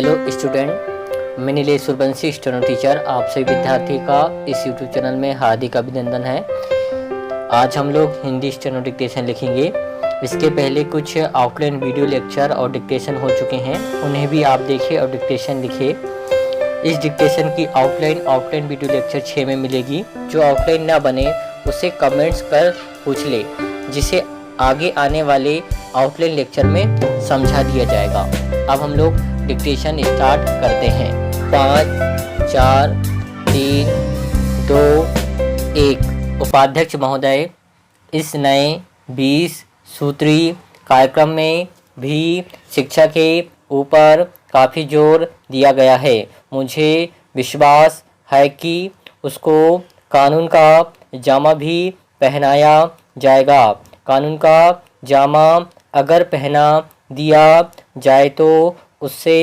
Hello student, मैं Nilesh Suryavanshi student teacher आप सभी विद्यार्थी का इस यूट्यूब चैनल में हार्दिक अभिनंदन है। आज हम लोग हिंदी स्टेनो डिक्टेशन लिखेंगे। इसके पहले कुछ आउटलाइन वीडियो लेक्चर और डिक्टेशन हो चुके हैं, उन्हें भी आप देखिए और डिक्टेशन लिखिए। इस डिक्टेशन की आउटलाइन वीडियो लेक्चर 6 में मिलेगी। जो आउटलाइन ना बने उसे कमेंट्स कर पूछ ले, जिसे आगे आने वाले आउटलाइन लेक्चर में समझा दिया जाएगा। अब हम लोग डिक्टेशन स्टार्ट करते हैं। 5 4 3 2 1। उपाध्यक्ष महोदय, इस नए 20 सूत्री कार्यक्रम में भी शिक्षा के ऊपर काफ़ी जोर दिया गया है। मुझे विश्वास है कि उसको कानून का जामा भी पहनाया जाएगा। कानून का जामा अगर पहना दिया जाए तो उससे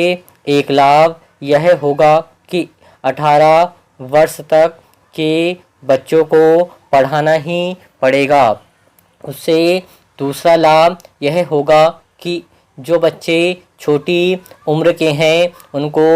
एक लाभ यह होगा कि 18 वर्ष तक के बच्चों को पढ़ाना ही पड़ेगा। उससे दूसरा लाभ यह होगा कि जो बच्चे छोटी उम्र के हैं उनको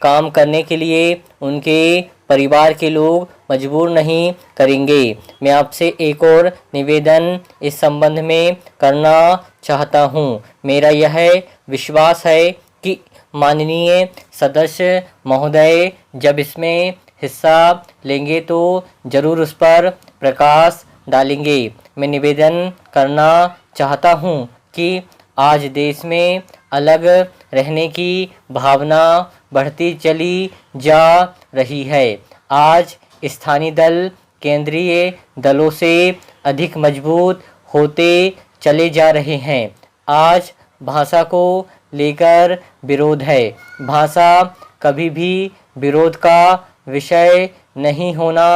काम करने के लिए उनके परिवार के लोग मजबूर नहीं करेंगे। मैं आपसे एक और निवेदन इस संबंध में करना चाहता हूँ। मेरा यह विश्वास है कि माननीय सदस्य महोदय जब इसमें हिस्सा लेंगे तो ज़रूर उस पर प्रकाश डालेंगे। मैं निवेदन करना चाहता हूँ कि आज देश में अलग रहने की भावना बढ़ती चली जा रही है। आज स्थानीय दल केंद्रीय दलों से अधिक मजबूत होते चले जा रहे हैं। आज भाषा को लेकर विरोध है। भाषा कभी भी विरोध का विषय नहीं होना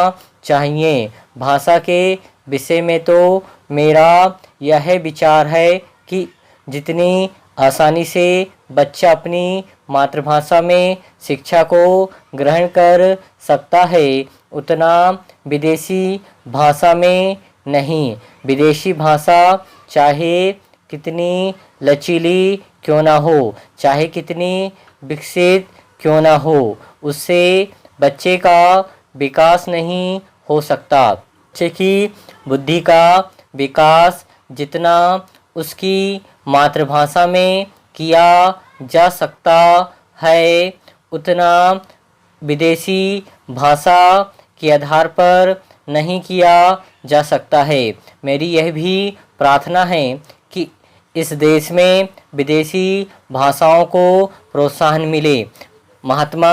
चाहिए। भाषा के विषय में तो मेरा यह विचार है कि जितनी आसानी से बच्चा अपनी मातृभाषा में शिक्षा को ग्रहण कर सकता है उतना विदेशी भाषा में नहीं। विदेशी भाषा चाहे कितनी लचीली क्यों ना हो, चाहे कितनी विकसित क्यों ना हो, उससे बच्चे का विकास नहीं हो सकता। बच्चे की बुद्धि का विकास जितना उसकी मातृभाषा में किया जा सकता है उतना विदेशी भाषा के आधार पर नहीं किया जा सकता है। मेरी यह भी प्रार्थना है कि इस देश में विदेशी भाषाओं को प्रोत्साहन मिले। महात्मा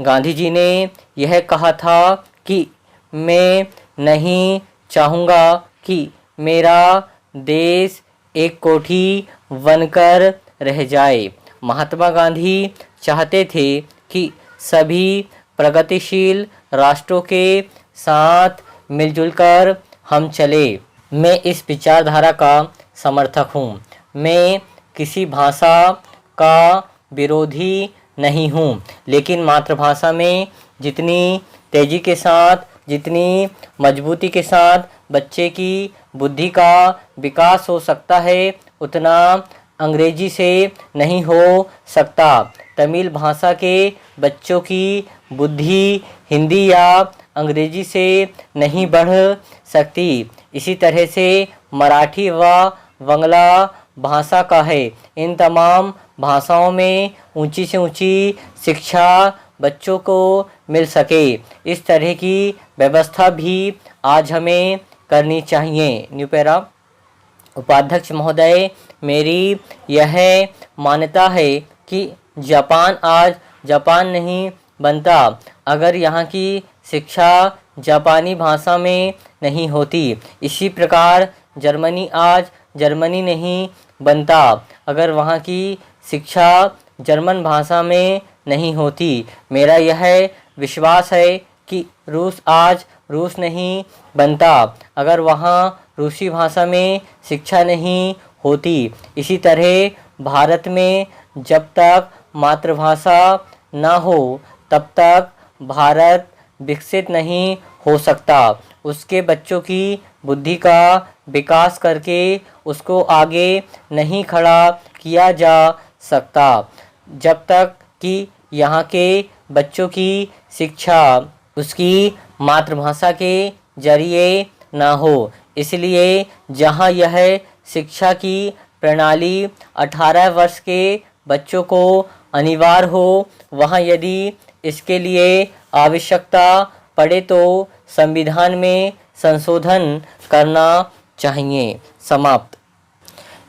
गांधी जी ने यह कहा था कि मैं नहीं चाहूँगा कि मेरा देश एक कोठी बनकर रह जाए। महात्मा गांधी चाहते थे कि सभी प्रगतिशील राष्ट्रों के साथ मिलजुल कर हम चले। मैं इस विचारधारा का समर्थक हूँ। मैं किसी भाषा का विरोधी नहीं हूँ, लेकिन मातृभाषा में जितनी तेज़ी के साथ, जितनी मजबूती के साथ बच्चे की बुद्धि का विकास हो सकता है उतना अंग्रेजी से नहीं हो सकता। तमिल भाषा के बच्चों की बुद्धि हिंदी या अंग्रेजी से नहीं बढ़ सकती। इसी तरह से मराठी व बांग्ला भाषा का है। इन तमाम भाषाओं में ऊंची से ऊंची शिक्षा बच्चों को मिल सके, इस तरह की व्यवस्था भी आज हमें करनी चाहिए। New para. उपाध्यक्ष महोदय, मेरी यह मान्यता है कि जापान आज जापान नहीं बनता अगर यहाँ की शिक्षा जापानी भाषा में नहीं होती। इसी प्रकार जर्मनी आज जर्मनी नहीं बनता अगर वहाँ की शिक्षा जर्मन भाषा में नहीं होती। मेरा यह विश्वास है कि रूस आज रूस नहीं बनता अगर वहाँ रूसी भाषा में शिक्षा नहीं होती। इसी तरह भारत में जब तक मातृभाषा ना हो तब तक भारत विकसित नहीं हो सकता। उसके बच्चों की बुद्धि का विकास करके उसको आगे नहीं खड़ा किया जा सकता। जब तक कि यहाँ के बच्चों की शिक्षा उसकी मातृभाषा के जरिए ना हो, इसलिए जहाँ यह शिक्षा की प्रणाली 18 वर्ष के बच्चों को अनिवार्य हो, वहाँ यदि इसके लिए आवश्यकता पड़े तो संविधान में संशोधन करना चाहिए। समाप्त।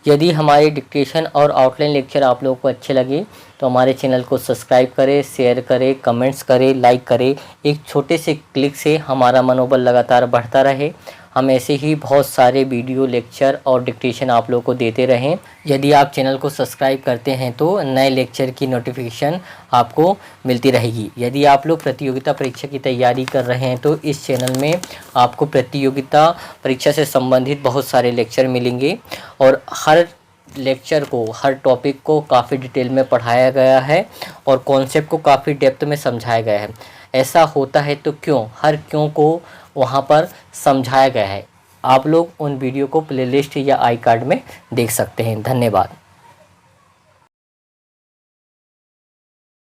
यदि हमारे डिक्टेशन और आउटलाइन लेक्चर आप लोगों को अच्छे लगे तो हमारे चैनल को सब्सक्राइब करें, शेयर करें, कमेंट्स करें, लाइक करें। एक छोटे से क्लिक से हमारा मनोबल लगातार बढ़ता रहे। हम ऐसे ही बहुत सारे वीडियो, लेक्चर और डिक्टेशन आप लोगों को देते रहें। यदि आप चैनल को सब्सक्राइब करते हैं तो नए लेक्चर की नोटिफिकेशन आपको मिलती रहेगी। यदि आप लोग प्रतियोगिता परीक्षा की तैयारी कर रहे हैं तो इस चैनल में आपको प्रतियोगिता परीक्षा से संबंधित बहुत सारे लेक्चर मिलेंगे और हर लेक्चर को, हर टॉपिक को काफ़ी डिटेल में पढ़ाया गया है और कॉन्सेप्ट को काफ़ी डेप्थ में समझाया गया है। ऐसा होता है तो क्यों, हर क्यों को वहाँ पर समझाया गया है। आप लोग उन वीडियो को प्लेलिस्ट या आई कार्ड में देख सकते हैं। धन्यवाद।